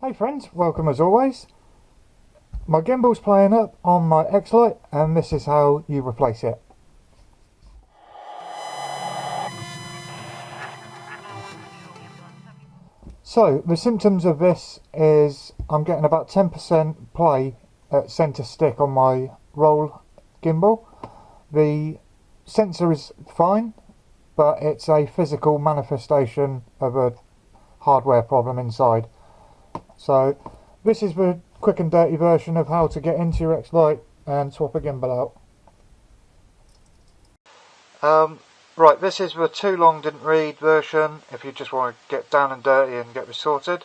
Hey friends, welcome as always. My gimbal's playing up on my X-Lite and this is how you replace it. So the symptoms of this is I'm getting about 10% play at centre stick on my roll gimbal. The sensor is fine, but it's a physical manifestation of a hardware problem inside. So this is the quick and dirty version of how to get into your X-Lite and swap a gimbal out. Right, this is the too long didn't read version if you just want to get down and dirty and get this sorted.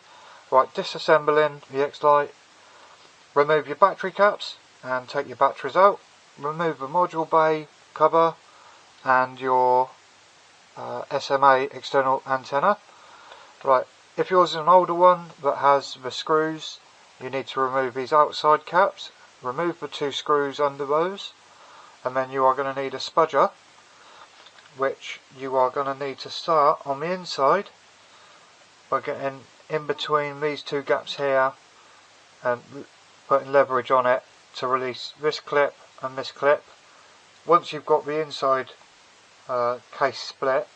Right, disassembling the X-Lite, remove your battery caps and take your batteries out, remove the module bay cover and your SMA external antenna. Right, if yours is an older one that has the screws, you need to remove these outside caps, remove the two screws under those, and then you are going to need a spudger, which you are going to need to start on the inside by getting in between these two gaps here and putting leverage on it to release this clip and this clip. Once you've got the inside case split,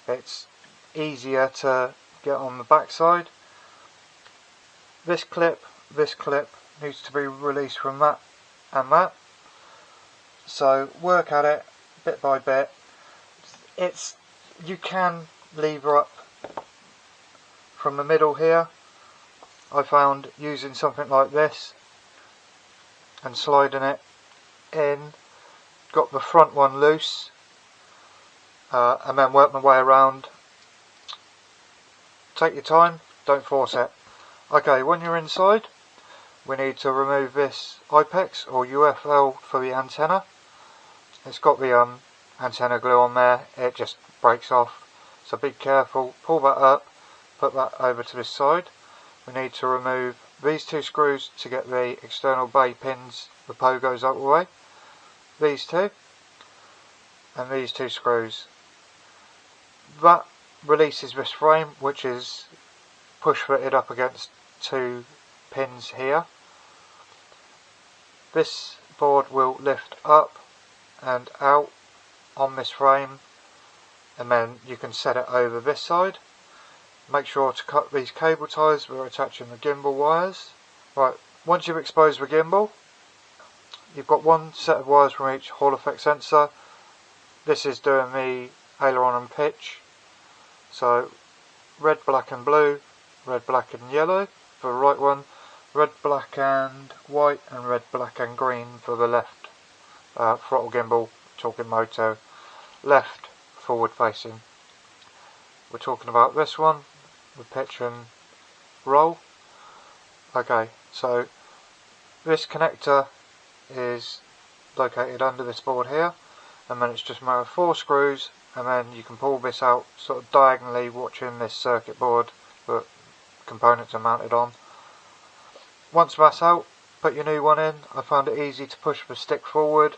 it's easier to get on the back side. This clip needs to be released from that and that. So work at it bit by bit. You can lever up from the middle here. I found using something like this and sliding it in, got the front one loose, and then work my way around. Take your time, don't force it. Okay, when you're inside, we need to remove this IPEX or UFL for the antenna. It's got the antenna glue on there, it just breaks off, so be careful. Pull that up, put that over to this side. We need to remove these two screws to get the external bay pins, the pogos, out of the way. These two and these two screws. That releases this frame, which is push fitted up against two pins here. This board will lift up and out on this frame, and then you can set it over this side. Make sure to cut these cable ties that are attaching the gimbal wires. Right, once you've exposed the gimbal, you've got one set of wires from each Hall effect sensor. This is doing the aileron and pitch. So red, black and blue, red, black and yellow for the right one, red, black and white, and red, black and green for the left throttle gimbal, talking moto, left forward facing. We're talking about this one, the pitch and roll. Okay, so this connector is located under this board here, and then it's just a matter of 4 screws, and then you can pull this out sort of diagonally, watching this circuit board that components are mounted on. Once that's out, put your new one in. I found it easy to push the stick forward,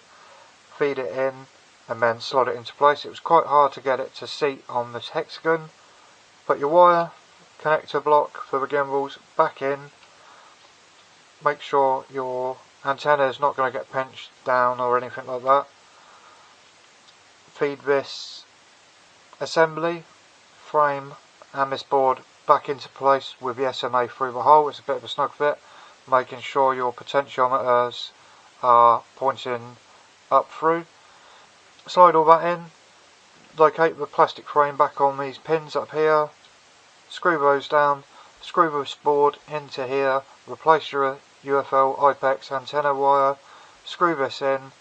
feed it in, and then slot it into place. It was quite hard to get it to seat on this hexagon. Put your wire connector block for the gimbals back in. Make sure your antenna is not going to get pinched down or anything like that. Feed this assembly, frame and this board back into place with the SMA through the hole. It's a bit of a snug fit, making sure your potentiometers are pointing up through. Slide all that in, locate the plastic frame back on these pins up here, screw those down, screw this board into here, replace your UFL IPEX antenna wire, screw this in,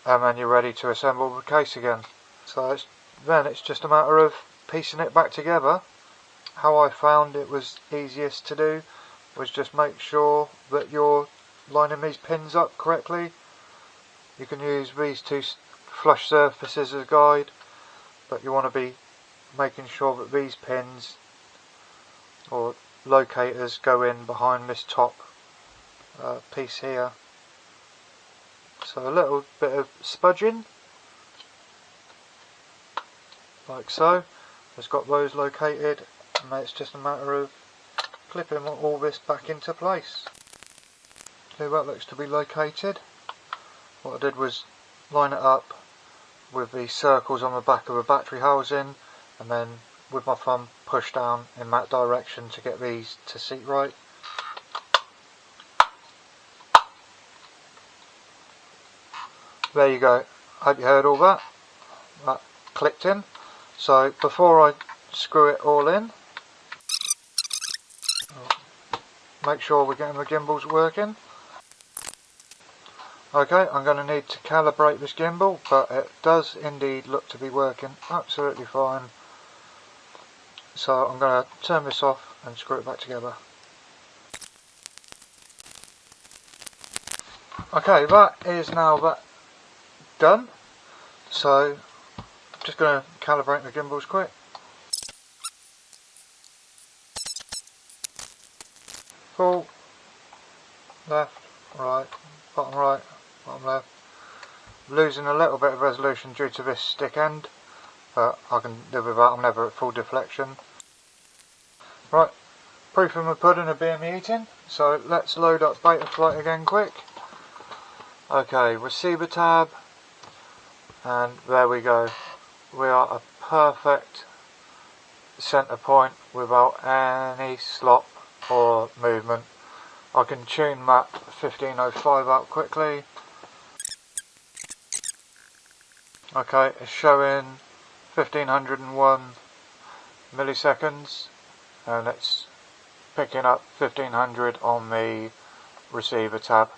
and then you're ready to assemble the case again. So then it's just a matter of piecing it back together. How I found it was easiest to do was just make sure that you're lining these pins up correctly. You can use these two flush surfaces as a guide, but you want to be making sure that these pins or locators go in behind this top piece here. So a little bit of spudging, like so. It's got those located, and it's just a matter of clipping all this back into place. Okay, that looks to be located. What I did was line it up with the circles on the back of the battery housing, and then with my thumb push down in that direction to get these to seat right. There you go. Hope you heard all that. That clicked in. So before I screw it all in, make sure we're getting the gimbals working. Okay, I'm going to need to calibrate this gimbal, but it does indeed look to be working absolutely fine. So I'm going to turn this off and screw it back together. Okay, that is now done. So I'm just going to calibrate the gimbals quick. Full, left, right, bottom left. Losing a little bit of resolution due to this stick end, but I can live with that. I'm never at full deflection. Right, proof of my pudding are being eaten, so let's load up Betaflight again quick. Okay, receiver tab, and there we go. We are a perfect centre point without any slop or movement. I can tune that 1505 out quickly. Okay, it's showing 1501 milliseconds, and it's picking up 1500 on the receiver tab.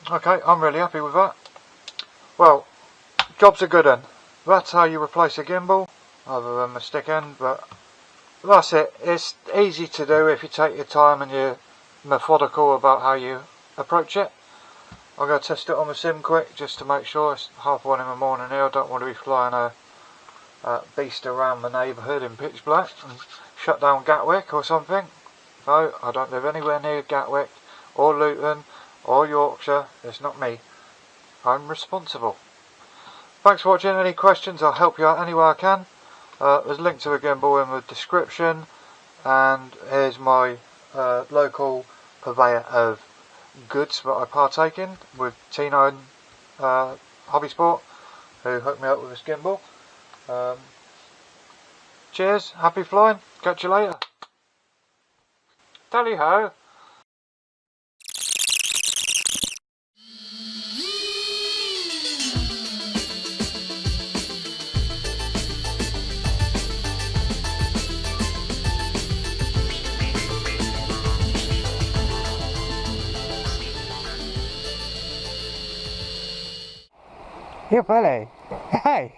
Okay, I'm really happy with that. Well, job's a good one. That's how you replace a gimbal, other than the stick end, but that's it. It's easy to do if you take your time and you're methodical about how you approach it. I'm going to test it on the sim quick just to make sure. It's 1:30 in the morning here. I don't want to be flying a beast around the neighbourhood in pitch black and shut down Gatwick or something. No, I don't live anywhere near Gatwick or Luton or Yorkshire. It's not me. I'm responsible. Thanks for watching. Any questions, I'll help you out any way I can. There's a link to the gimbal in the description, and here's my local purveyor of goods that I partake in with Tino and Hobby Sport, who hooked me up with this gimbal. Cheers, happy flying, catch you later. Tally ho! Here, Pele. Hey.